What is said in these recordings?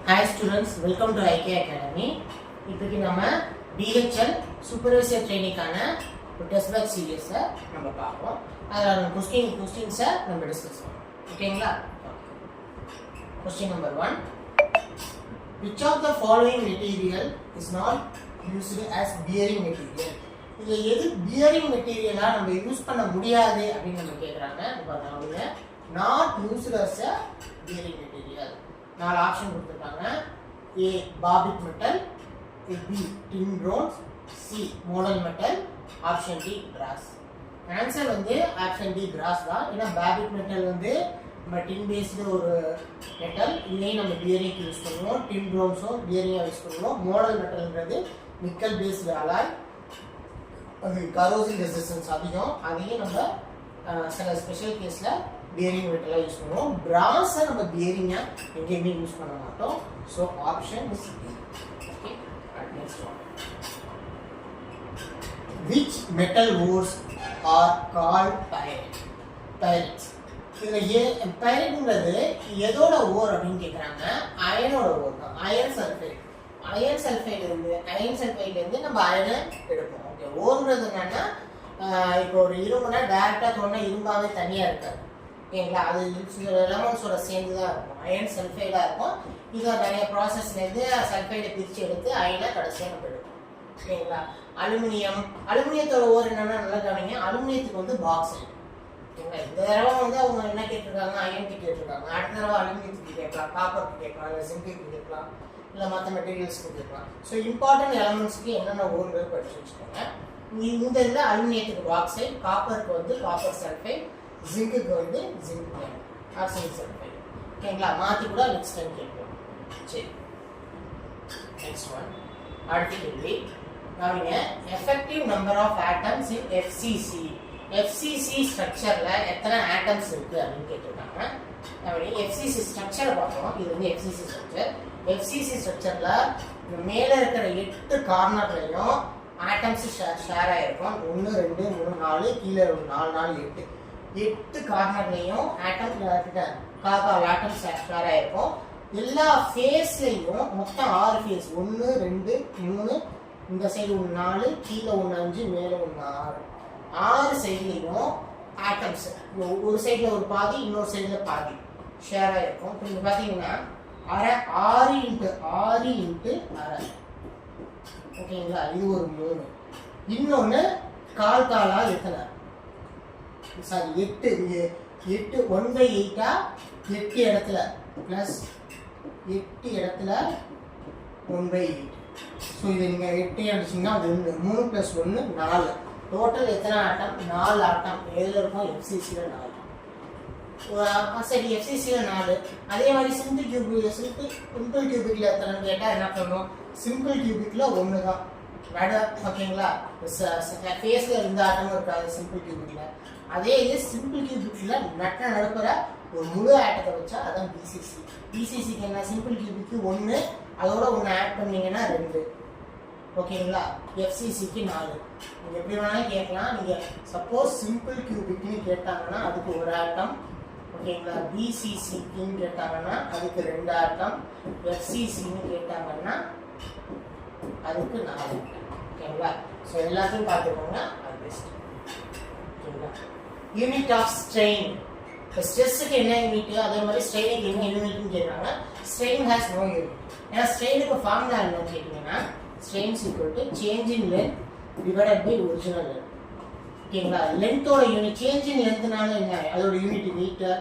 Hi students, welcome to IK Academy. இப்போக்கி நம்ம DHL Supervisor Training-கான ஒரு test batch சீரியஸை நம்ம பார்ப்போம். அதில் கொஸ்டின்ஸை நம்ம டிஸ்கஸ் பண்ணுவோம். ஓகேங்களா? Question number 1. Which of the following material is not used as bearing material? இதில் எது பியரிங் மெட்டீரியலாக நம்ம யூஸ் பண்ண முடியாது அப்படின்னு நம்ம கேட்குறாங்க. அவங்க not used as a bearing material. 4 option கொடுத்துருக்காங்க. A barbic metal, B tin bronze, C model metal, option D brass. Answer வந்து ஆப்ஷன் D brass தான். ஏன்னா barbic metal வந்து நம்ம டின் பேஸ்டு ஒரு மெட்டல், இதையும் நம்ம பியரிங் யூஸ் பண்ணுவோம். டின் ப்ரோன்ஸும் பியரிங்காக யூஸ் பண்ணுவோம். மாடல் மெட்டல்ன்றது நிக்கல் பேஸ்டு அலாய், அது கரோசிவ் ரெசிஸ்டன்ஸ் அதிகம், அதையும் நம்ம சில ஸ்பெஷல் கேஸில் பியரிங் மெட்டலாக யூஸ் பண்ணுவோம். பிராஸை நம்ம பியரிங்காக எங்கேயுமே யூஸ் பண்ண மாட்டோம். So option is D. Okay, next one. Which metal ores are called pyrites? இதில் பைரைட்ங்கிறது எதோட ஓர் அப்படின்னு கேட்குறாங்க. அயனோட ஓர் தான். Iron sulphide. அயன் சல்ஃபைட்லேருந்து நம்ம அயனை எடுப்போம். ஓகே, ஓர்ன்றது என்னன்னா இப்போ ஒரு இரும்புனா டேரெக்டாக தோணுனா இரும்பாவே தனியாக இருக்காது. ஓகேங்களா? அது எலமெண்ட்ஸோட சேர்ந்து தான் இருக்கும். அயன் சல்ஃபைடாக இருக்கும். இதை நிறைய ப்ராசஸ்லேருந்து சல்ஃபைடை பிரித்து எடுத்து அயனை கடைசியாக நம்ம எடுப்போம். ஓகேங்களா? அலுமினியத்தோட ஓர் என்னன்னா நல்லா கவனிங்க. அலுமினியத்துக்கு வந்து பாக்சைட். ஓகேங்களா? இந்த தடவை வந்து அவங்க என்ன கேட்டிருக்காங்க, அயனுக்கு கேட்டிருக்காங்க. அடுத்த தடவை அலுமினியத்துக்கு கேட்கலாம், காப்பருக்கு கேட்கலாம், இல்லை சிங்க்குக்கு கேட்கலாம், இல்லை மற்ற மெட்டீரியல்ஸ்க்கு கேட்கலாம். ஸோ இம்பார்ட்டன்ட் எலமெண்ட்ஸ்க்கு என்னென்ன ஓர்கள் படிச்சு வச்சுக்கோங்க. இந்த இதில் அலுமினியத்துக்கு பாக்சைட், காப்பருக்கு வந்து காப்பர் சல்ஃபைட், ஜிங்குக்கு வந்து ஜிங்க் ஆர்சனிக் சல்ஃபைட். ஓகேங்களா? மாற்றி கூட நெக்ஸ்ட் டைம் கேட்கலாம். சரி, நெக்ஸ்ட் ஒன். அடுத்த கேள்வி கவனிங்க. Effective number of atoms in FCC. FCC ஸ்ட்ரக்சர்ல எத்தனை ஆட்டம்ஸ் இருக்கு அப்படின்னு கேட்டிருக்காங்க. எஃப்சிசி ஸ்ட்ரக்சரை பார்ப்போம். இது வந்து எஃப்சிசி ஸ்ட்ரக்சர். எஃப்சிசி ஸ்ட்ரக்சர்ல மேலே இருக்கிற 8 கார்னர்லையும் ஆட்டம்ஸ் ஷேர் ஆயிருக்கும். 1 2 3 4, கீழே 4 4 8 கார்னர்லையும் ஆட்டம் ஆட்டம்ஸ் ஷேர் ஆயிருக்கும். எல்லா ஃபேஸ்லையும் மொத்தம் 6 ஃபேஸ். 1 2 3, இந்த சைடு 1 4, கீழே 1 5, மேலே 1 6. 6 சைட்லையும் ஆட்டம்ஸ் ஒரு சைடில் ஒரு பாதி, இன்னொரு சைடில் பாதி ஷேர் ஆகிருக்கும். இப்போ இங்கே பார்த்தீங்கன்னா 6 × 6 × 6. ஓகேங்களா? இது ஒரு 3. இன்னொன்று காலாக எத்தனை? சாரி, 8 1/8 8 இடத்துல ப்ளஸ் 8 இடத்துல 1/8. ஸோ இதை நீங்கள் 8 அடிச்சிங்கன்னா 1, 3 + 1 4. டோட்டல் எத்தனை ஆட்டம்? 4 ஆட்டம். எதில் இருக்கும்? எஃப்சிசியில் 4. சரி, எஃப்சிசியில் 4. அதே மாதிரி சிம்பிள் கியூபிக்கில் எத்தனைன்னு கேட்டால் என்ன பண்ணணும்? சிம்பிள் கியூபிக்கில் 1 தான். ஓகேங்களா? ஃபேஸில் எந்த ஆட்டமும் இருக்காது சிம்பிள் கியூபிக்கில். அதே இது சிம்பிள் கியூபிக்கில் நடுப்புற ஒரு முழு ஆட்டத்தை வச்சா அதான் பிசிசி. பிசிசிக்கு என்ன? சிம்பிள் கியூபிக்கு 1, அதோட 1 ஆட் பண்ணீங்கன்னா 2. ஓகேங்களா? எஃப்சிசிக்கு 4. நீங்கள் எப்படி வேணாலும் கேட்கலாம். நீங்கள் சப்போஸ் சிம்பிள் கியூபிக்னு கேட்டாங்கன்னா அதுக்கு 1 ஆட்டம். ஓகேங்களா? பிசிசிக்குன்னு கேட்டாங்கன்னா அதுக்கு 2 ஆட்டம். எஃப்சிசின்னு கேட்டாங்கன்னா அதுக்கு 4 ஆட்டம். ஓகேங்களா? ஸோ எல்லாத்தையும் பார்த்துக்கோங்க. அது பெஸ்ட். ஓகேங்களா? Unit of strain. இப்போ ஸ்ட்ரெஸ்ஸுக்கு என்ன யூனிட், அதே மாதிரி ஸ்ட்ரெயினுக்கு என்ன யூனிட்னு கேட்குறாங்க. Strain has no unit. ஏன்னா ஸ்ட்ரெயினுக்கு ஃபார்முலா என்னன்னு கேட்டிங்கன்னா strain is equal to change in length divided by original length. ஓகேங்களா? லென்த்தோட யூனிட் சேஞ்ச் இன் லென்த்னால என்ன? அதோட யூனிட் மீட்டர்.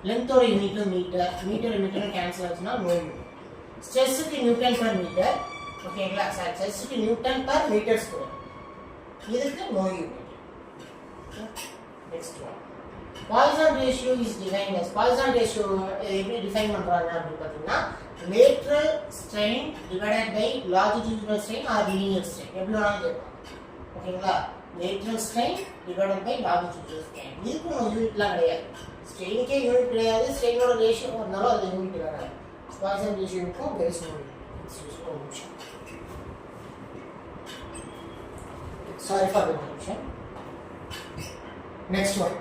லென்த்தோட யூனிட்டும் மீட்டர். மீட்டரும் கேன்சல் ஆச்சுன்னா நோ யூனிட். ஸ்ட்ரெஸ்ஸுக்கு நியூட்டன் பர் மீட்டர். ஓகேங்களா? ஸ்ட்ரெஸ்ஸுக்கு நியூட்டன் பர் மீட்டர் ஸ்கொயர். இதுக்கு no unit. Next one. Poisson ratio is defined as. Poisson ratio எப்படி டிஃபைன் பண்றாங்க அப்படின்னு பார்த்தீங்கன்னா lateral strain divided by longitudinal strain or linear strain. எப்படி வேணாலும் கேட்கலாம். ஓகேங்களா? lateral strain divided by longitudinal strain. இதுக்கு யூனிட்லாம் கிடையாது. ஸ்ட்ரெயினுக்கே யூனிட் கிடையாது. ஸ்ட்ரெயினோட ரேஷியோ வந்தாலும் அது யூனிட் கிடையாது. பாய்சான் ரேஷியோக்கும் very small unit. Sorry for the interruption. Next one.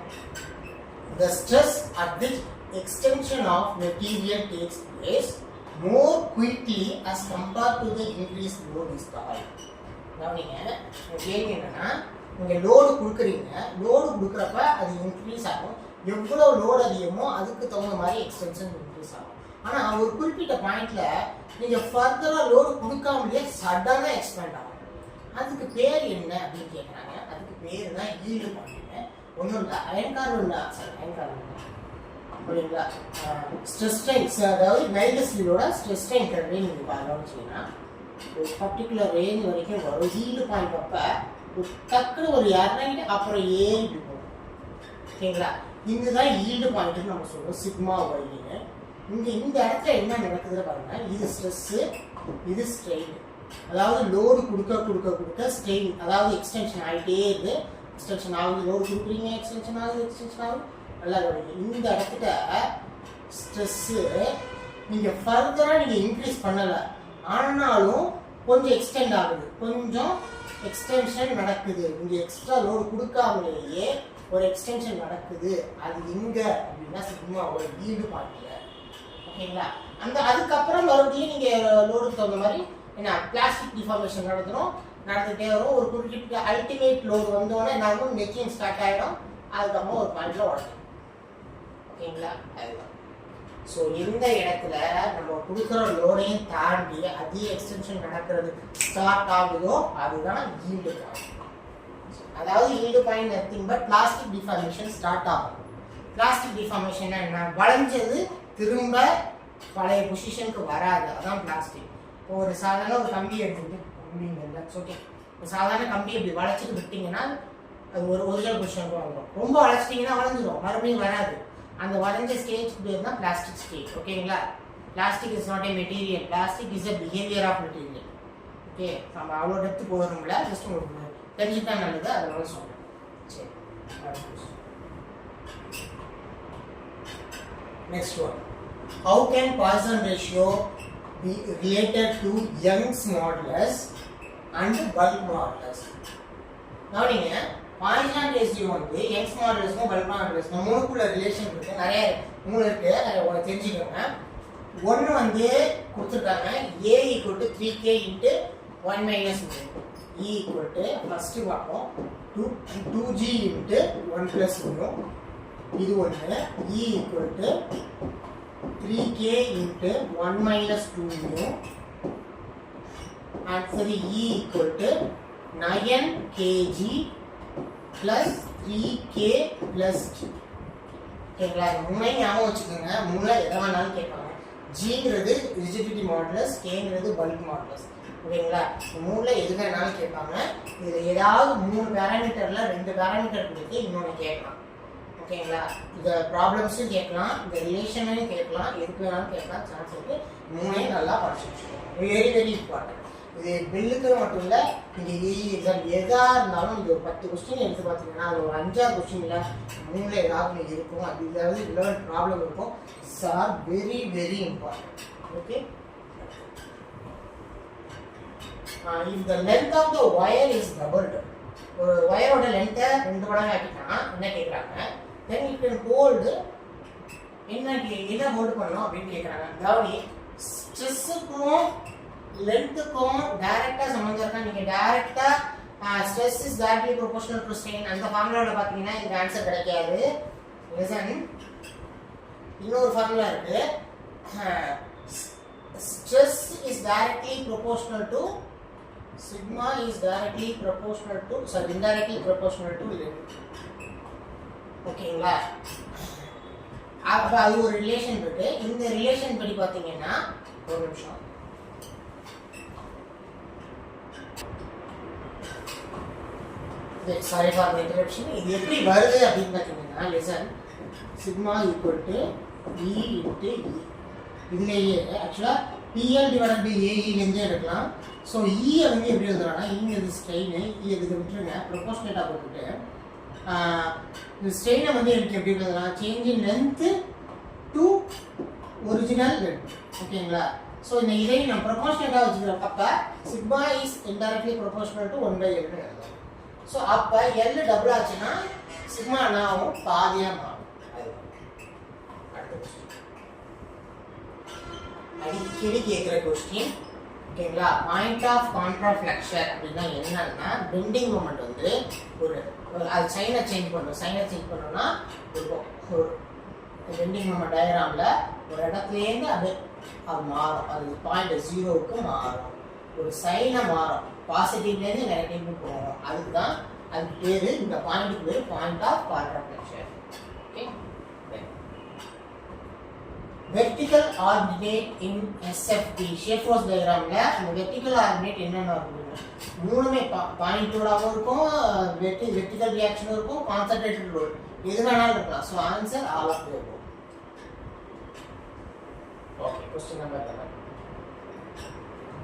The stress at which extension of material takes place more quickly as compared to the increased load is called. கவனிங்க, கேள்வி என்னன்னா, நீங்க load கொடுக்குறீங்க, load கொடுக்குறப்ப அது increase ஆகும். எவ்வளோ load அதிகமோ அதுக்கு தகுந்த மாதிரி எக்ஸ்டென்ஷன் இன்க்ரீஸ் ஆகும். ஆனால் ஒரு குறிப்பிட்ட பாயிண்ட்ல நீங்க ஃபர்தரா லோடு கொடுக்காமலே சடனா எக்ஸ்பேண்ட் ஆகும். அதுக்கு பேர் என்ன அப்படின்னு கேட்குறாங்க. அதுக்கு பேர் தான் ஈல்டு பாயிண்ட். ஒன்றும் இல்லை, அயன் கார்பன் புரியுங்களா? ஸ்ட்ரெஸ் ஸ்ட்ரெயின்ஸ், அதாவது மைல்டு ஸ்டீலோட ஸ்ட்ரெஸ் ஸ்ட்ரெயின் கரண்ட்லேயே நீங்கள் கவனிச்சிங்கன்னா ஒரு பர்டிகுலர் ரேஞ்ச் வரைக்கும் வரும். ஈல்டு பாயிண்ட் அப்போ டக்குன்னு ஒரு இறங்கிட்டு அப்புறம் ஏறிட்டு போகும். ஓகேங்களா? இதுதான் ஈல்டு பாயிண்ட்னு நம்ம சொல்லுவோம், சிக்மா ஒய்னு. இங்கே இந்த இடத்துல என்ன நடக்குதுன்னு பாருங்க. இது ஸ்ட்ரெஸ்ஸு, இது ஸ்ட்ரெயின். அதாவது லோடு கொடுக்க ஸ்ட்ரெயின், அதாவது எக்ஸ்டென்ஷன் ஆகிட்டே இருக்குது. எக்ஸ்டென்ஷன் ஆகுது, லோடு கொடுக்குறீங்க, எக்ஸ்டென்ஷன் ஆகுது. நல்லா கவனிங்க. இந்த இடத்துல ஸ்ட்ரெஸ்ஸு நீங்கள் ஃபர்தராக நீங்கள் இன்க்ரீஸ் பண்ணலை, ஆனாலும் கொஞ்சம் எக்ஸ்டெண்ட் ஆகுது, கொஞ்சம் எக்ஸ்டென்ஷன் நடக்குது. இங்கே எக்ஸ்ட்ரா லோடு கொடுக்காமலேயே ஒரு எக்ஸ்டென்ஷன் நடக்குது. அது எங்கே அப்படின்னா சிக்மாவோட ஈல்டு பாயிண்ட்ல. ஓகேங்களா? அதுக்கப்புறம் மறுபடியும் நீங்கள் லோடுக்கு தகுந்த மாதிரி என்ன பிளாஸ்டிக் டிஃபார்மேஷன் நடந்துகிட்டே வரும். ஒரு குறிப்பிட்ட அல்டிமேட் லோடு வந்தோடனே நார்மல் நெக்கிங் ஸ்டார்ட் ஆகிடும். அதுக்கப்புறம் ஒரு பாயிண்ட்ல உடனே. ஓகேங்களா? அதுதான். ஸோ எந்த இடத்துல நம்ம கொடுக்குற லோடையும் தாண்டி அதிக எக்ஸ்டென்ஷன் நடக்கிறது ஸ்டார்ட் ஆகுதோ அதுதான் ஈல்டு பாயிண்ட். அதாவது yield point nothing but plastic deformation start ஆகும். பிளாஸ்டிக் டிஃபார்மேஷன் என்ன? வளைஞ்சது திரும்ப பழைய பொசிஷனுக்கு வராது, அதான் பிளாஸ்டிக். இப்போ ஒரு சாதாரண ஒரு கம்பி எடுத்துக்கிட்டு ஓகே, ஒரு சாதாரண கம்பி இப்படி வளைச்சிட்டு விட்டீங்கன்னா அது ஒரு ஒரிஜினல் பொசிஷனுக்கு வந்துடும். ரொம்ப வளைச்சிட்டிங்கன்னா வளைஞ்சிடும், மறுபடியும் வராது. அந்த வளைஞ்ச ஸ்டேஜ் பேர் தான் பிளாஸ்டிக் ஸ்டேஜ். ஓகேங்களா? Plastic is not a material, plastic is a behaviour of material. Okay, நம்ம அவ்வளோ டெப்த்து போகணும்ல, ஜஸ்ட் உங்களுக்கு தெரிஞ்சுட்டா நல்லது, அதனால சொல்கிறேன். சரி, next one. How can Poisson ratio be related to Young's modulus and bulk modulus? கவனிங்க, பாய்சான் ரேஷியோ வந்து யங்ஸ் மாடுலஸ்க்கும் பல்க் மாடுலஸ்க்கும் மூணுக்குள்ள ரிலேஷன் இருக்கு. நிறைய மூணு இருக்கு, தெரிஞ்சுக்கோங்க. ஒன்று வந்து கொடுத்துருக்காங்க, A = 3K × 1 - E = ஃபர்ஸ்ட் பார்ப்போம் 2G × 1 + வரும். இது ஒன்று. E = 3K × 1 - 2 அடுத்தது E = 9 kg plus 3K plus G. ஓகேங்களா? மூணை ஞாபகம் வச்சுக்கோங்க. மூணு எதை வேணாலும் கேட்பாங்க. ஜிங்கிறது ரிஜிடிட்டி மாடுலஸ், கேங்கிறது பல்க் மாடுலஸ். ஓகேங்களா? மூணுல எது வேணாலும் கேட்பாங்க. இதில் ஏதாவது 3 பேராமீட்டர்ல 2 பேராமீட்டர் கொடுத்து இன்னொன்று கேட்கலாம். ஓகேங்களா? இந்த ப்ராப்ளம்ஸும் கேட்கலாம், இந்த ரிலேஷனையும் கேட்கலாம், எதுக்கு வேணாலும் கேட்கலாம். சான்ஸ் இருக்கு. மூணையும் நல்லா படிச்சு வச்சுக்கோங்க. Very very important. இது பில்லுக்கு மட்டும் இல்லை, நீங்கள் எக்ஸாம் எதாக இருந்தாலும் இது ஒரு 10 கொஸ்டின் எடுத்து பார்த்தீங்கன்னா அது ஒரு 5-6 கொஸ்டின்ல மூணில் ஏதாவது இருக்கும். அது ஏதாவது ரிலவெண்ட் ப்ராப்ளம் இருக்கும். Sir very very important. Okay, if the length of the wire is doubled, ஒரு ஒயரோட லென்த்தை 2 மடங்கு ஆக்கிட்டா என்ன கேட்குறாங்க, தென் இட் கேன் ஹோல்டு என்ன ஹோல்டு பண்ணணும் அப்படின்னு கேட்குறாங்க. அதாவது ஸ்ட்ரெஸ்ஸுக்கும் லென்த்துக்கும் டைரக்டா சம்பந்தம் இருக்கா? நீங்க டைரக்டா stress is directly proportional to strain அந்த ஃபார்முலால பாத்தீங்கன்னா இந்த ஆன்சர் கிடைக்காது. லிசன், இன்னொரு ஃபார்முலா இருக்கு. Stress is directly proportional to sigma is directly proportional to indirectly proportional to length. ஓகேங்களா? அப்ப அது ஒரு ரிலேஷன் இருக்கு. இந்த ரிலேஷன் படி பாத்தீங்கன்னா ஒரு நிமிஷம், சாரி ஃபார் தி இன்டரப்ஷன். இது எப்படி வருது அப்படின்னு பார்த்தீங்கன்னா, லிசன், சிக்மா = E × E. இதுலேயே ஆக்சுவலாக PL/AE எடுக்கலாம். ஸோ ஈயை வந்து எப்படி எழுதுறாங்கன்னா, இங்கிறது ஸ்ட்ரெயின், இதுக்கு விட்டுருங்க, ப்ரொபோர்ஷனேட்டாக போட்டுட்டு இந்த ஸ்ட்ரெயினை வந்து எனக்கு எப்படி எழுதலாம், change in length to original length. ஓகேங்களா? ஸோ இந்த இதை நம்ம ப்ரொபோர்ஷனேட்டாக வச்சுக்கிறோம். அப்போ sigma is indirectly proportional to 1/L எழுதலாம். ஸோ அப்போ எல் டபுள் ஆச்சுன்னா சிக்மா என்னாகும், பாதியாக மாறும். அடிச்சு அடிக்கடி கேட்குற கொஸ்டின். ஓகேங்களா, பாயிண்ட் ஆஃப் கான்ட்ராஃப்ளெக்ஷர் அப்படின்னா என்னன்னா பெண்டிங் மொமெண்ட் வந்து ஒரு அது சைனை சேஞ்ச் பண்ணும். சைனை சேஞ்ச் பண்ணோம்னா ஒரு பெண்டிங் மொமெண்ட் டயக்ராமில் ஒரு இடத்துலேருந்து அது மாறும். அது பாயிண்ட் 0க்கு மாறும். ஒரு சைனை மாறும், பாசிட்டிவ்லேருந்து நெகட்டிவ்க்கு போகும். அதுக்கு தான் அதுக்கு பேர், இந்த பாயிண்ட்டுக்கு பேர் point of contraflexure. Okay, vertical ordinate in SFD shear force டயக்ராம்ல இந்த வெர்டிகல் ஆர்டினேட் என்னென்ன இருக்குங்க? மூணுமே பாயிண்டோடாவும் இருக்கும், வெர்டிகல் ரியாக்ஷனும் இருக்கும், கான்சென்ட்ரேட்டட் ரோல் எது வேணாலும் இருக்கலாம். So answer all of the above. Okay, question number 11.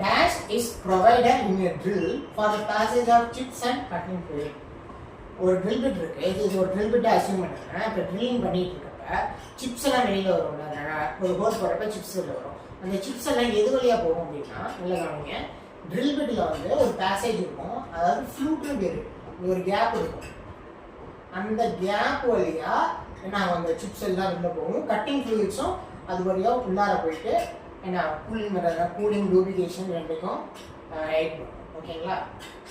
Dash is provided in a drill for the passage of chips and cutting fluid. ஒரு drill bit இருக்கு. இது ஒரு drill bit அஸ்யூம் பண்ணுங்க. இப்போ ட்ரில்லிங் பண்ணிட்டு இருக்கப்ப சிப்ஸ் எல்லாம் வெளியில வரும். ஒரு ஹோல் போடுறப்ப சிப்ஸ் வெளில வரும். அந்த சிப்ஸ் எல்லாம் எது வழியா போகும் அப்படின்னா, நல்ல கவனிங்க, ட்ரில் பிட்ல வந்து ஒரு பேசேஜ் இருக்கும், அதாவது ஃப்ளூட்னு பேரு, ஒரு கேப் இருக்கும். அந்த கேப் வழியா என்ன அந்த சிப்ஸ் எல்லாம் வெளில போகும். கட்டிங் ஃப்ளூயிட்ஸும் அது வழியா உள்ளார போயிட்டு என்ன கூலிங் லூபிகேஷன் ரெண்டுக்கும் ஹெல்ப் பண்ணும். ஓகேங்களா,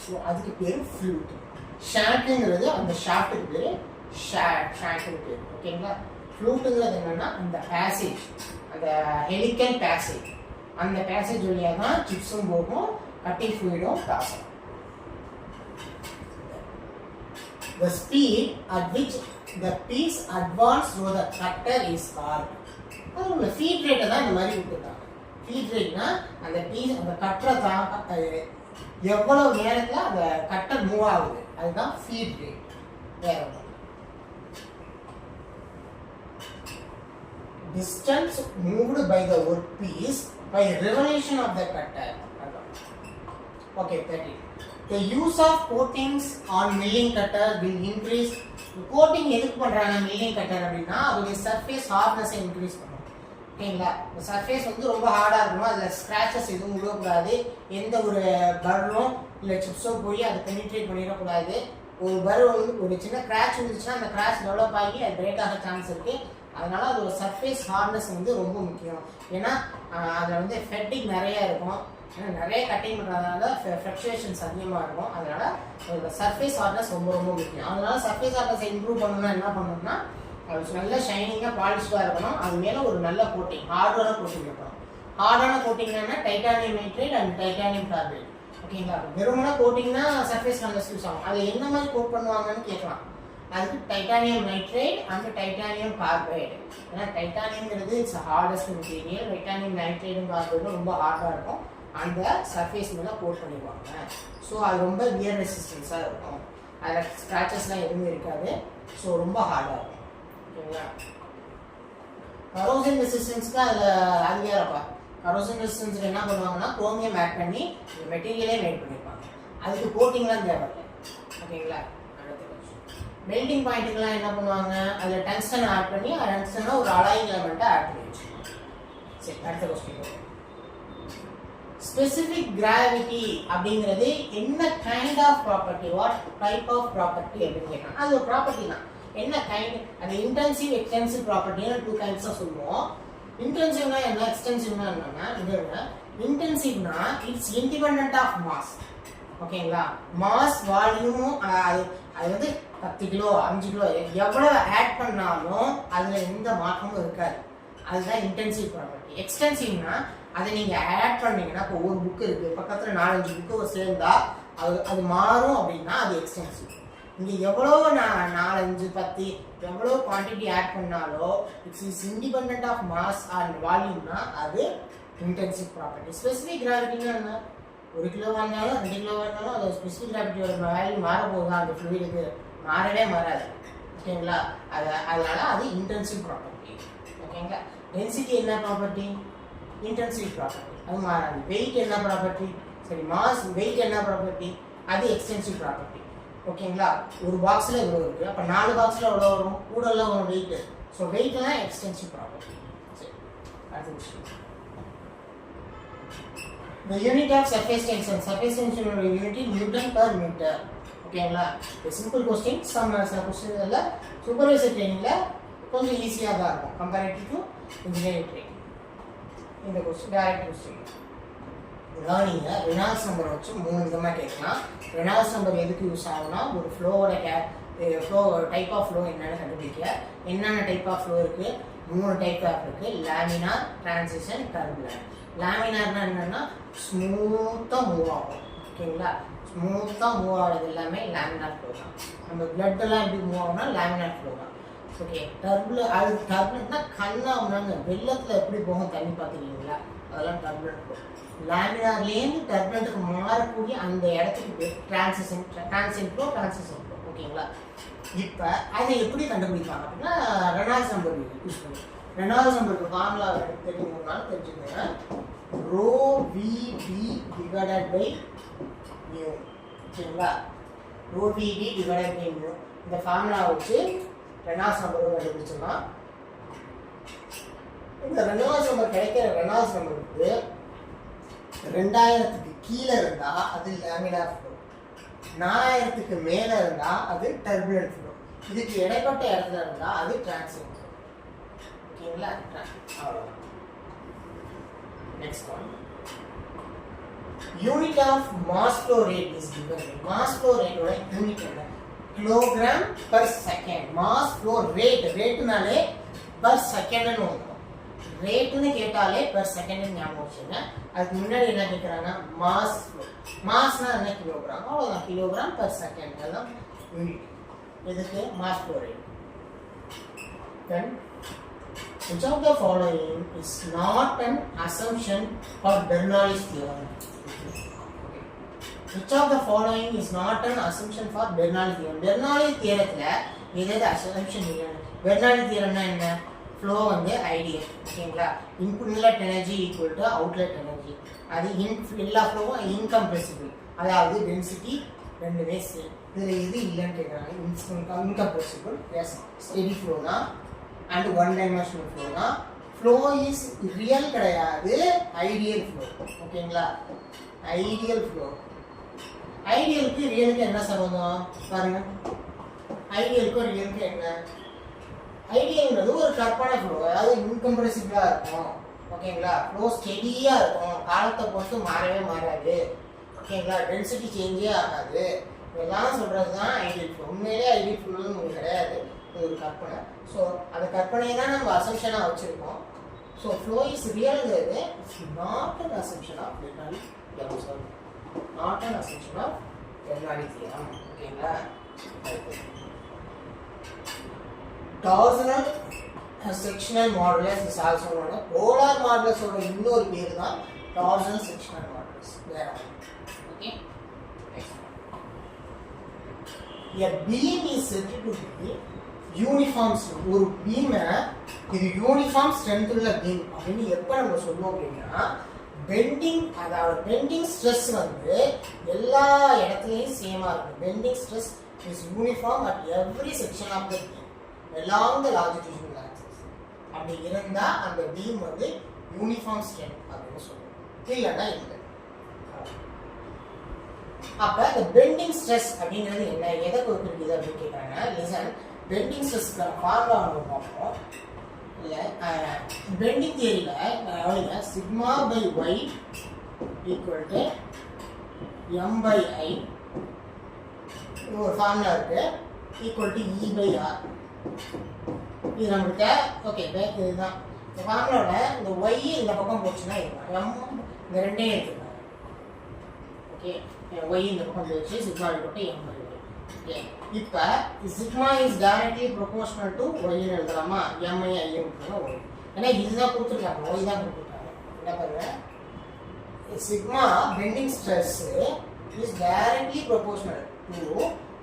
ஸோ அதுக்கு பேர் ஃப்ளூட். ஷாட்டுங்கிறது அந்த ஷாஃப்ட்டுக்கு பேர் ஷாட்டுக்கு பேர். ஓகேங்களா, ஃப்ளூட்டுங்கிறது என்னன்னா அந்த பேசேஜ், அந்த ஹெலிக்கல் பேசேஜ், அந்த பேசேஜ் வழியாக தான் சிப்ஸும் போகும், கட்டிங் ஃப்ளூயிடும் பாஸ் ஆகும். The speed at which the piece advances through the cutter is called. அது உள்ள ஃபீட் ரேட்டை தான் இந்த மாதிரி கொடுத்துருக்காங்க. ஃபீட் ரேட்னா அந்த பீஸ், அந்த கட்டரை தான் எவ்வளவு நேரத்தில் அந்த கட்டர் மூவ் ஆகுது, அதுதான் ஃபீட் ரேட். வேற ஒன்று, distance moved by the workpiece by revolution of the cutter. Okay, 30. The use of coatings on milling cutter will increase. coating எதுக்கு பண்றாங்க milling cutter அப்படின்னா அதோட surface hardness increase பண்ணும். ஓகேங்களா, இந்த சர்ஃபேஸ் வந்து ரொம்ப ஹார்டா இருக்கணும், அதுல ஸ்கிராச்சஸ் எதுவும் விழக்கூடாது, எந்த ஒரு பர்ரும் இல்லை சிப்ஸோ போய் அதை பெனிட்ரேட் பண்ணிடக்கூடாது. ஒரு பர் வந்து ஒரு சின்ன கிராச் வந்துச்சுன்னா அந்த கிராச் டெவலப் ஆகி அது பிரேக் ஆக சான்ஸ் இருக்கு. அதனால அதோட சர்ஃபேஸ் ஹார்ட்னஸ் வந்து ரொம்ப முக்கியம். ஏன்னா அதில் வந்து ஃபெட்டிங் நிறைய இருக்கும், நிறைய கட்டிங் பண்ணுறதுனால ஃப்ளக்சுவேஷன்ஸ் அதிகமாக இருக்கும். அதனால அதோட சர்ஃபேஸ் ஹார்ட்னஸ் ரொம்ப ரொம்ப முக்கியம். அதனால சர்ஃபேஸ் ஹார்ட்னஸ் இம்ப்ரூவ் பண்ணணும்னா என்ன பண்ணணும்னா அது நல்ல ஷைனிங்காக பாலிஷ்டாக இருக்கணும். அது மேலே ஒரு நல்ல கோட்டிங், ஹார்டான கோட்டிங் இருக்கணும். ஹார்டான கோட்டிங்னா titanium nitrate and titanium carbide. ஓகேங்களா, வெறுமனா கோட்டிங்னா சர்ஃபேஸ் ஹார்ட்னஸ் யூஸ் ஆகும். அது என்ன மாதிரி கோட் பண்ணுவாங்கன்னு கேட்கலாம். அதுக்கு titanium nitrate and titanium carbide. ஏன்னா டைட்டானியம்ங்கிறது இட்ஸ் ஹார்டஸ்ட் மெட்டீரியல், டைட்டானியம் நைட்ரேடும் கார்பைடும் ரொம்ப ஹார்டாக இருக்கும். அந்த சர்ஃபேஸ் மேலே கோட் பண்ணிடுவாங்க. ஸோ அது ரொம்ப வியர் ரெசிஸ்டன்ஸாக இருக்கும், அதில் ஸ்க்ராச்சஸ்லாம் எதுவுமே இருக்காது. ஸோ ரொம்ப ஹார்டாக இருக்கும். ஓகேங்களா, கரோசன் ரெசிஸ்டன்ஸ்க்கு அதில் அது வேறப்பா. கரோசன் ரெசிஸ்டன்ஸில் என்ன பண்ணுவாங்கன்னா குரோமியம் ஆட் பண்ணி இந்த மெட்டீரியலே மேட் பண்ணியிருப்பாங்க. அதுக்கு கோட்டிங்லாம் தேவையில்லை. ஓகேங்களா, மெல்டிங் பாயிண்ட்டுக்கெல்லாம் என்ன பண்ணுவாங்க, அதில் டங்ஸ்டன் ஆட் பண்ணி டங்ஸ்டனை ஒரு அலாயிங் எலமெண்ட்டை ஆட் பண்ணி வச்சுக்கோங்க. சரி, அடுத்த கொஸ்டின். ஸ்பெசிஃபிக் கிராவிட்டி அப்படிங்கிறது என்ன kind of property, what type of property அப்படின்னு கேட்கலாம். அது ஒரு ப்ராப்பர்ட்டி தான். என்ன கைண்ட், அது இன்டென்சிவ் எக்ஸ்டென்சிவ் ப்ராப்பர்ட்டின்னு 2 கைண்ட்ஸாக சொல்லுவோம். இன்டென்சிவ்னா என்ன, எக்ஸ்டென்சிவ்னா என்னன்னா, இது இன்டென்சிவ்னா இட்ஸ் இண்டிபெண்டன்ட் ஆஃப் மாஸ். ஓகேங்களா, மாஸ் வால்யூமும் அது வந்து 10 கிலோ 5 கிலோ எவ்வளவு ஆட் பண்ணாலும் அதுல எந்த மாற்றமும் இருக்காது. அதுதான் இன்டென்சிவ் ப்ராப்பர்ட்டி. எக்ஸ்டென்சிவ்னா அதை நீங்க ஆட் பண்ணீங்கன்னா, இப்போ ஒரு புக் இருக்கு, பக்கத்துல 4-5 புக்கு சேர்ந்தா அது மாறும் அப்படின்னா அது எக்ஸ்டென்சிவ். இங்க எவ்வளோ 4-5 10 எவ்வளோ குவான்டிட்டி ஆட் பண்ணாலும் it's independent of mass and வால்யூம்னா அது இன்டென்சிவ் ப்ராப்பர்ட்டி. ஸ்பெசிஃபிக் கிராவிட்டினா என்ன, 1 கிலோ வாங்கினாலும் 2 கிலோ வாங்கினாலும் அது ஸ்பெசிஃபிக் கிராவிட்டியோட வேல்யூ மாற போகுதா, அந்த ஃப்ளூயிடுக்கு மாறவே மாறாது. ஓகேங்களா, அதனால அது இன்டென்சிவ் ப்ராப்பர்ட்டி. ஓகேங்களா, டென்சிட்டி என்ன ப்ராப்பர்ட்டி, இன்டென்சிவ் ப்ராப்பர்ட்டி, அது மாறாது. வெயிட் என்ன ப்ராப்பர்ட்டி, சரி மாஸ் வெயிட் என்ன ப்ராப்பர்ட்டி, அது எக்ஸ்டென்சிவ் ப்ராப்பர்ட்டி. ஓகேங்களா, ஒரு பாக்ஸில் இவ்வளோ இருக்குது, அப்போ 4 பாக்ஸில் எவ்வளோ வரும், கூடலாம் வரும் வெயிட்டு. ஸோ வெயிட்லாம் எக்ஸ்டென்சிவ் ப்ராப்பர்ட்டி. சரி, அடுத்த விஷயம். The unit of surface tension. Surface tension unit Newton per meter. ஓகேங்களா, சிம்பிள் கொஸ்டின். சில கொஸ்டின் எல்லாம் சூப்பர்வைசர் ட்ரைனிங்கில் கொஞ்சம் ஈஸியாக தான் இருக்கும் கம்பேரிட்டிவ் டு இன்ஜினியரிங் ட்ரைனிங். இந்த கொஸ்டின் டைரக்ட் கொஸ்டின் கவனிங்க. ரெனால்ட்ஸ் நம்பர் வச்சு 3 விதமாக கேட்கலாம். ரெனால்ட்ஸ் நம்பர் எதுக்கு யூஸ் ஆகும்னா ஒரு ஃப்ளோவோட ஃப்ளோ டைப் ஆஃப் ஃப்ளோ என்னென்னு கண்டுபிடிக்க. என்னென்ன டைப் ஆஃப் ஃப்ளோ இருக்குது? 3 டைப் ஆஃப் இருக்குது. Laminar, transition, turbulent. லேமினார்னா என்னென்னா ஸ்மூத்தாக மூவ் ஆகும். ஓகேங்களா? ஸ்மூத்தாக மூவ் ஆகிறது எல்லாமே லேமினார் ஃப்ளோ தான். நம்ம பிளட்டெல்லாம் எப்படி மூவ் ஆகும்னா லேமினார் ஃப்ளோ தான். ஓகே. டர்புலன்ட்னா கண்ணாக வெள்ளத்தில் எப்படி போகும் தண்ணி பார்த்துருக்கீங்களா? அதெல்லாம் டர்புலன்ட் ஃப்ளோ. லேமினார்லேருந்து டர்புலண்ட்டுக்கு மாறக்கூடிய அந்த இடத்துக்கு பேர் டிரான்சிஷன் ஃப்ளோ. ஓகேங்களா? இப்போ அதை எப்படி கண்டுபிடிப்பாங்க அப்படின்னா ரெனால்ட்ஸ் நம்பர் யூஸ் பண்ணி. ரெனால்ட்ஸ் நம்பருக்கு ஃபார்முலா தெரிஞ்சுக்கணும்னாலும் தெரிஞ்சுக்கோங்க. ரோ விடி டிவைடட் பை மியூ. ஓகேங்களா? ரோ விடி டிவைடட் பை மியூ. இந்த ஃபார்முலா வச்சு ரெனால்ட்ஸ் நம்பரும் கண்டுபிடிச்சோம்னா இந்த ரெனால்ட்ஸ் நம்பர் கிடைக்கிற ரெனால்ட்ஸ் நம்பருக்கு 2000க்கு கீழே இருந்தா அது லேமினார் ஃப்ளோ, 4000க்கு மேலே இருந்தா அது டர்புலன்ட் ஃப்ளோ, இதுக்கு இடைப்பட்ட இடத்துல இருந்தா அது டிரான்சியன்ட் ஃப்ளோ. ஓகேங்களா? அவ்வளோதான். Next one. Unit of mass flow rate is given. Mass flow ரேட்டோட யூனிட் என்ன? Kilogram per second. Mass flow ரேட்னாலே பர் செகண்ட்னு வரும். ரேட்னு கேட்டாலே பர் செகண்ட் ஞாபகம் வச்சுங்க. அதுக்கு முன்னாடி என்ன கேட்குறாங்க? Mass flow. மாஸ்னா என்ன? கிலோகிராம். அவ்வளோதான். கிலோகிராம் பர் செகண்ட் தான் யூனிட். இதுக்கு mass flow rate. Then which of the following is not an assumption for Bernoulli's theorem? Which of the following is not an assumption for Bernoulli theorem? Bernoulli theoremல எது assumption இல்லை. Bernoulli theoremனா என்ன? Flow வந்து ideal. ஓகேங்களா? Input energy equal to outlet energy. அது எல்லா ஃப்ளோவும் incompressible. அதாவது density ரெண்டுமே சேம். இதில் எது இல்லைன்னு கேட்குறாங்க. இன்கம்ப்ரெசிபிள் எஸ் ஸ்டெடி ஃப்ளோ தான் அண்ட் ஒன் டைமென்ஷனல் ஃப்ளோ தான். ஃப்ளோ இஸ் ரியல் கிடையாது, ஐடியல் ஃப்ளோ. ஓகேங்களா? Ideal flow. ஐடியலுக்கு ரியலுக்கு என்ன சம்பந்தம் பாருங்க. ஐடியலுக்கும் ரியலுக்கு என்ன? ஐடியல்ன்றது ஒரு கற்பனை ஃப்ளோ, அதாவது இன்கம்ப்ரெசிபிளாக இருக்கும். ஓகேங்களா? ஃப்ளோ ஸ்டெடியாக இருக்கும், காலத்தை பொறுத்து மாறவே மாறாது. ஓகேங்களா? டென்சிட்டி சேஞ்சே ஆகாது. இதெல்லாம் சொல்கிறது தான் ஐடியல் ஃப்ளோ. உண்மையிலே ஐடியல் ஃப்ளோன்னு உங்களுக்கு கிடையாது, இது ஒரு கற்பனை. ஸோ அந்த கற்பனையை தான் நம்ம அசம்ஷனாக வச்சுருக்கோம். ஸோ ஃப்ளோ இஸ் ரியல்ங்கிறது it's not an assumption of Bernoulli theorem. Not an assumption of Bernoulli theorem. ஓகேங்களா? Torsional sectional modulus is also known. Polar மாடுலஸோட இன்னொரு பேர் தான் டார்சனல் செக்ஷனல் மாடுலஸ். வேற okay. A beam is said to be uniform strength. ஒரு beam இது uniform strength உள்ள beam அப்படின்னு எப்போ நம்ம சொல்லுவோம் அப்படின்னா பெண்டிங், அதாவது பெண்டிங் ஸ்ட்ரெஸ் வந்து எல்லா இடத்துலையும் சேமாக இருக்கும். Bending stress is uniform at every section of the beam along the longitudinal axis. அப்படி இருந்தா அந்த பீம் வந்து யூனிஃபார்ம் ஸ்ட்ரென்த் அப்படின்னு சொல்லுவோம். இல்லைன்னா இல்லை. அப்ப இந்த பெண்டிங் ஸ்ட்ரெஸ் அப்படிங்கிறது என்ன, எதை குறிப்பிடுது அப்படின்னு கேட்குறாங்க. லிசன், பெண்டிங் ஸ்ட்ரெஸ்க்கு ஃபார்முலா நம்ம பார்ப்போம். இல்லை பெண்டிங் தியரியில் sigma by Y equal to M by I ஒரு ஃபார்முலா இருக்கு. Equal to E by R. இது நம்மகிட்ட ஓகே இதுதான் இந்த ஃபார்முலாவோட. இந்த ஒய் இந்த பக்கம் போச்சுன்னா இதுதான் எம், இந்த ரெண்டையும் எடுத்துக்கலாம். ஓகே, ஒய் இந்த பக்கம் போச்சு, sigma equal M by Y. Okay, இப்போ sigma is directly proportional to ஒய்னு எழுதலாமா? எம்ஐ ஐயும் ஒய். ஏன்னா இதுதான் கொடுத்துருக்காங்க, ஒய் தான் கொடுத்துருக்காங்க. என்ன பாருங்க, sigma bending stress is directly proportional to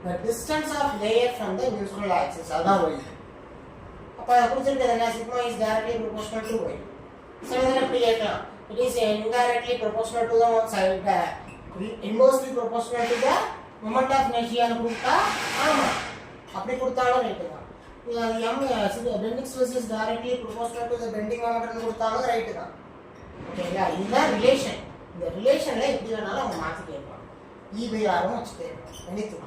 the distance of layer from the universal axis. அதான் y. அப்ப கொடுத்திருக்கிறது என்ன? sigma is directly proportional to y. So இத எப்படி கேட்கலாம்? It is indirectly proportional to the one side, inversely proportional to the moment of inertia னு கொடுத்தா ஆமா, அப்படி கொடுத்தாலும் ரைட் தான். m bending stress is directly proportional to the bending moment னு கொடுத்தாலும் ரைட் தான். ஓகேங்களா? இதுதான் ரிலேஷன். இந்த ரிலேஷன்ல எப்படி வேணாலும் அவங்க மாத்தி கேட்பாங்க. e by r னு வச்சுக்கலாம். anything.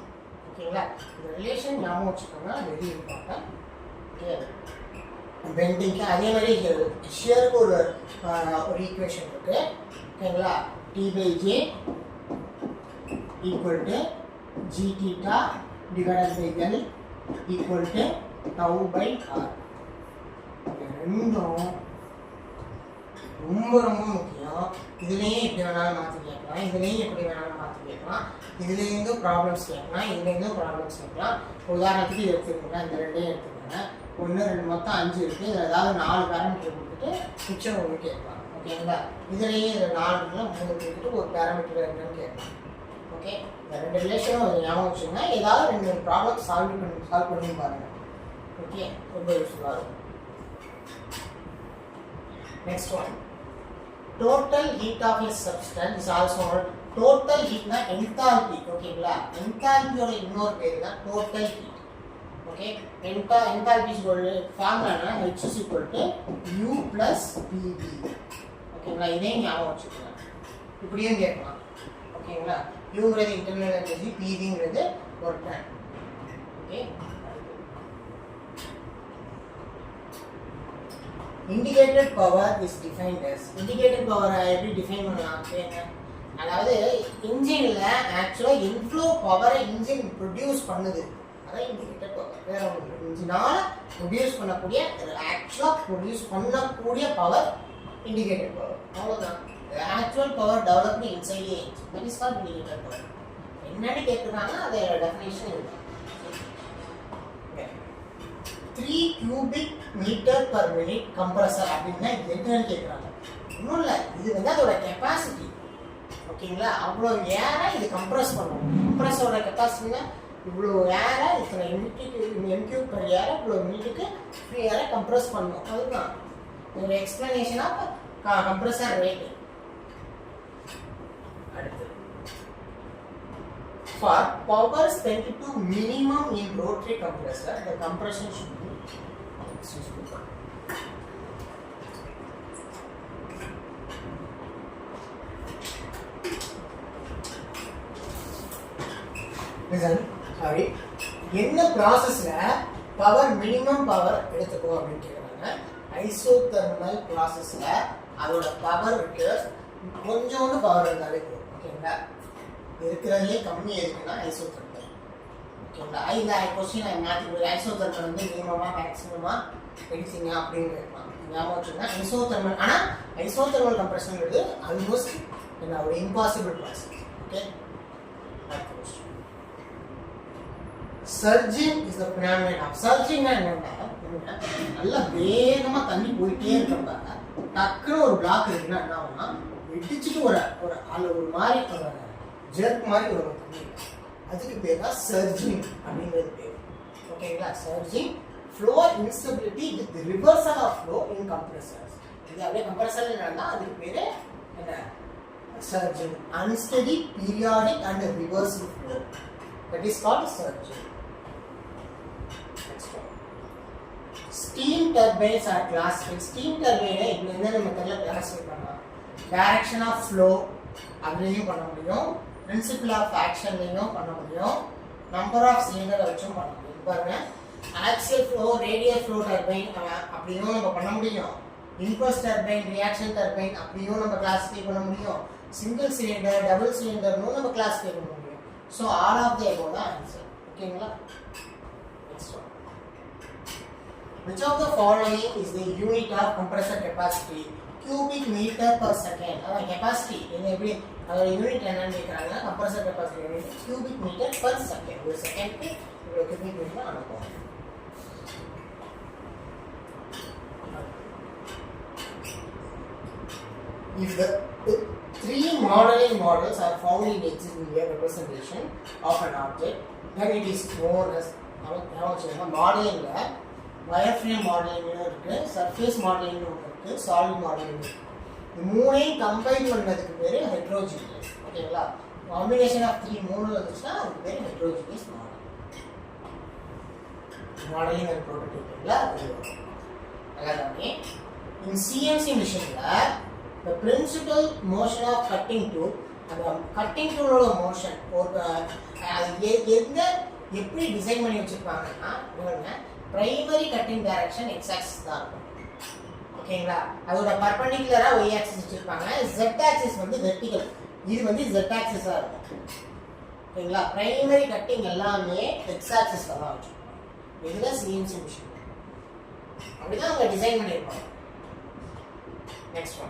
ஓகேங்களா? இந்த ரிலேஷன் ஞாபகம் வச்சுக்கோங்க, வெரி இம்பார்ட்டன்ட். ஓகே, பெண்டிங்க்கு அதே மாதிரி ஷியருக்கு ஒரு ஈக்குவேஷன் இருக்கு ஓகேங்களா. T/J equal to G theta divided by L equal to tau by R. ரெண்டும் ரொம்ப ரொம்ப முக்கியம். இதுலேயும் எப்படி வேணாலும் மாற்றி கேட்கலாம், இதுலேயும் எப்படி வேணாலும் மாற்றி கேட்கலாம், இதுலேருந்து ப்ராப்ளம்ஸ் கேட்கலாம், இதுலேருந்தும் ப்ராப்ளம்ஸ் கேட்கலாம். உதாரணத்துக்கு இது எடுத்துக்கோங்க, இந்த ரெண்டையும் எடுத்துக்கோங்க. 1 2 மொத்தம் 5 இருக்குது. இதில் ஏதாவது 4 பேராமீட்டர் கொடுத்துட்டு மிச்சம் ஒன்று கேட்கலாம் ஓகேங்களா. இதுலேயே இதில் 4 3 கொடுத்துட்டு ஒரு பேராமீட்டர் என்னன்னு கேட்கலாம். ஓகே, இந்த 2 ரிலேஷனும் அதை ஞாபகம் வச்சுக்கோங்க. ஏதாவது 2 ப்ராப்ளம் சால்வ் பண்ணி பாருங்கள். ஓகே, ரொம்ப யூஸ்ஃபுல்லாக இருக்கும். Next one, total heat of a substance is also called total heat na enthalpy ஓகேங்களா. என்தால்பியோட இன்னொரு பேர் தான் total heat. Okay, enthalpy is ஃபார்முலானா H is equal to U plus PV ஓகேங்களா. இதையும் ஞாபகம் வச்சுக்கலாம். இப்படியும் கேட்கலாம் ஓகேங்களா. Uங்கிறது இன்டர்னல் எனர்ஜி, PVங்கிறது work done. Okay, indicated power is defined as indicated power எப்படி டிஃபைன் பண்ணலாம் கேங்க. அதாவது இன்ஜின்ல ஆக்சுவலா இன்ஃப்ளோ பவரை இன்ஜின் ப்ரொடியூஸ் பண்ணுது, அதான் இண்டிகேட்டட் பவர். வேற ஒன்று, இன்ஜினால ப்ரொடியூஸ் பண்ணக்கூடிய ஆக்சுவலா ப்ரொடியூஸ் பண்ணக்கூடிய பவர் இண்டிகேட்டட் பவர். அவ்வளவுதான். Actual power developed inside the engine, that is called indicated power. என்னன்னு கேக்குறாங்க, அதோட டெஃபினிஷன் இது. 3 cubic meter per minute compressor அப்படின்னா என்னன்னு கேட்குறாங்க. ஒன்றும் இல்லை, இது வந்து அதோட கெப்பாசிட்டி ஓகேங்களா. அவ்வளோ ஏரை இது கம்ப்ரஸ் பண்ணும். கம்ப்ரஸரோட கெப்பாசிட்டினா இவ்வளோ ஏரை இத்தனை எம்கியூ per ஏரை இவ்வளோ மினிட்டுக்கு ஃப்ரீ ஏரை கம்ப்ரஸ் பண்ணும். அதுதான் ஒரு எக்ஸ்பிளனேஷன் ஆஃப் கம்ப்ரஸர் ரேட். அடுத்து, for power spent to minimum in rotary compressor, the compression should be sorry, என்ன ப்ராசஸ்ல பவர் மினிமம் பவர் எடுத்துக்கோ அப்படின்னு கேக்குறாங்க. ஐசோதெர்மல் ப்ராசஸ்ல அதோட பவர் இருக்கு, கொஞ்சோண்டு பவர் இருந்தாலே போதும் ஓகேங்களா. இருக்கிறதுலே கம்மி எதுக்குன்னா ஐசோதெர்மல் ஓகேங்களா. இந்த கொஸ்டின் மாற்றி ஐசோதெர்மல் வந்து மினிமமா மேக்ஸிமமா எடுத்தீங்க அப்படின்னு கேட்கலாம். ஞாபகம் வச்சுக்கோங்க ஐசோதெர்மல். ஆனால் ஐசோதெர்மல் கம்ப்ரஷன்ங்கிறது ஆல்மோஸ்ட் என்ன ஒரு impossible process. Okay, surging is the phenomenon of சர்ஜிங்னா என்னன்னா, நல்லா வேகமா தண்ணி போயிட்டே இருக்கிறப்ப டக்குன்னு ஒரு பிளாக் இருக்குன்னா என்ன ஆகும்னா இடிச்சுட்டு ஒரு மாதிரி ஜெர்க் மாதிரி வரும் தண்ணி. அதுக்கு பேர் தான் சர்ஜிங் அப்படிங்கிறது பேர் ஓகேங்களா. Surging flow instability with reversal of flow in compressors. இது அப்படியே கம்ப்ரஸர் என்னன்னா அதுக்கு பேர் என்ன, surging. Unsteady periodic and reversive flow, that is called surging. Steam turbines are classified. Steam turbine இந்த மெத்தட்ல கிளாசிஃபை பண்ணலாம். டைரக்ஷன் ஆஃப் ஃப்ளோ அதுலயும் பண்ண முடியும், பிரின்சிபல் ஆஃப் ஆக்ஷன்லயும் பண்ண முடியும், நம்பர் ஆஃப் சிலிண்டர் வச்சும் பண்ண முடியும். பாருங்க, axial flow, radial flow turbine அப்படியும் நம்ம பண்ண முடியும், இம்பல்ஸ் டர்பைன், ரியாக்ஷன் டர்பைன் அப்படியும் நம்ம கிளாசிஃபை பண்ண முடியும், சிங்கிள் சிலிண்டர், டபுள் சிலிண்டர்னு நம்ம கிளாசிஃபை பண்ண முடியும். So all of the above the answer. ஓகேங்களா. Next one. Which of the following is the unit of compressor capacity? Cubic meter per second. அதான் capacity. இது எப்படி அதோட யூனிட் என்னன்னு கேக்குறாங்க. compressor capacity unit cubic meter per second. ஒரு செகண்ட்க்கு இவ்வளவு cubic meter அனுப்புவோம். If the three modeling models are found in existing representation of an object, then it is known as modeling. Wireframe modeling இருக்கு, surface modeling இருக்கு, solid modeling இருக்கு. இந்த மூணையும் combine பண்ணதுக்கு பேரு heterogeneous. ஓகேங்களா. காம்பினேஷன் ஆஃப் 3 மூணு வந்துச்சுன்னா அதுக்கு பேரு heterogeneous modeling and prototypingல எல்லாமே. In CNC machineல the principal motion of cutting tool, அந்த கட்டிங் டூலோட மோஷன் ஒரு எந்த எப்படி டிசைன் பண்ணி வச்சிருப்பாங்கன்னா primary cutting direction X axis தான் இருக்கும். ஓகேங்களா? அதோட பர்பெண்டிகுலரா ஒய் ஆக்சிஸ் வச்சிருப்பாங்க. ஜெட் ஆக்சிஸ் வந்து வெர்டிகல், இது வந்து ஜெட் ஆக்சிஸா இருக்கும். ஓகேங்களா? பிரைமரி கட்டிங் எல்லாமே எக்ஸ் ஆக்சிஸ்ல தான் வச்சிருப்பாங்க. இதுதான் சிஎன்சி மிஷின். அப்படிதான் அவங்க டிசைன் பண்ணியிருப்பாங்க. Next one.